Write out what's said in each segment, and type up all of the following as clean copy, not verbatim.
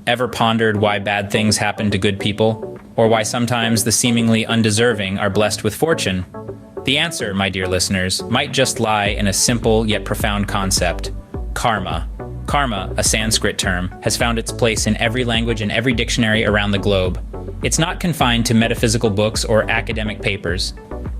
Ever pondered why bad things happen to good people? Or why sometimes the seemingly undeserving are blessed with fortune? The answer, my dear listeners, might just lie in a simple yet profound concept: karma. Karma, a Sanskrit term, has found its place in every language and every dictionary around the globe. It's not confined to metaphysical books or academic papers.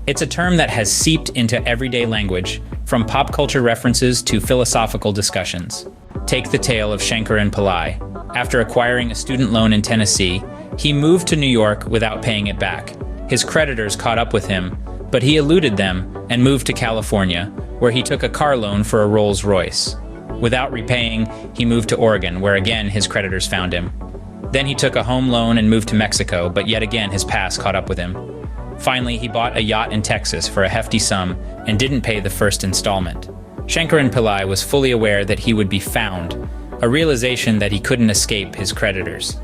It's a term that has seeped into everyday language, from pop culture references to philosophical discussions. Take the tale of Shankaran Pillai. After acquiring a student loan in Tennessee, he moved to New York without paying it back. His creditors caught up with him, but he eluded them and moved to California, where he took a car loan for a Rolls-Royce. Without repaying, he moved to Oregon, where again his creditors found him. Then he took a home loan and moved to Mexico, but yet again his past caught up with him. Finally, he bought a yacht in Texas for a hefty sum and didn't pay the first installment. Shankaran Pillai was fully aware that he would be found, a realization that he couldn't escape his creditors.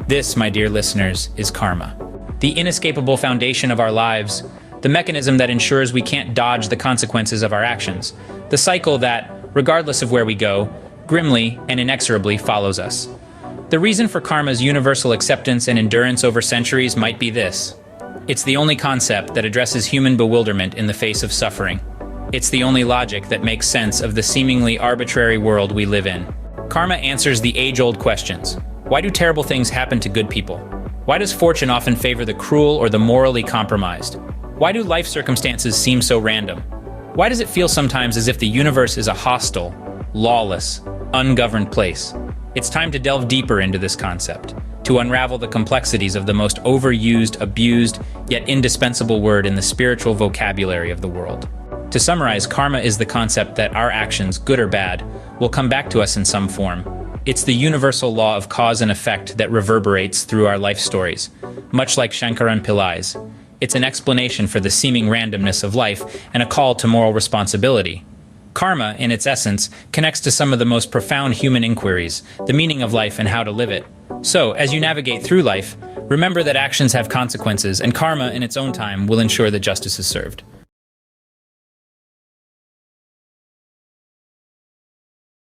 This, my dear listeners, is karma. The inescapable foundation of our lives, the mechanism that ensures we can't dodge the consequences of our actions, the cycle that, regardless of where we go, grimly and inexorably follows us. The reason for karma's universal acceptance and endurance over centuries might be this: it's the only concept that addresses human bewilderment in the face of suffering. It's the only logic that makes sense of the seemingly arbitrary world we live in. Karma answers the age-old questions. Why do terrible things happen to good people? Why does fortune often favor the cruel or the morally compromised? Why do life circumstances seem so random? Why does it feel sometimes as if the universe is a hostile, lawless, ungoverned place? It's time to delve deeper into this concept, to unravel the complexities of the most overused, abused, yet indispensable word in the spiritual vocabulary of the world. To summarize, karma is the concept that our actions, good or bad, will come back to us in some form. It's the universal law of cause and effect that reverberates through our life stories, much like Shankaran Pillai's. It's an explanation for the seeming randomness of life and a call to moral responsibility. Karma, in its essence, connects to some of the most profound human inquiries, the meaning of life and how to live it. So, as you navigate through life, remember that actions have consequences, and karma, in its own time, will ensure that justice is served.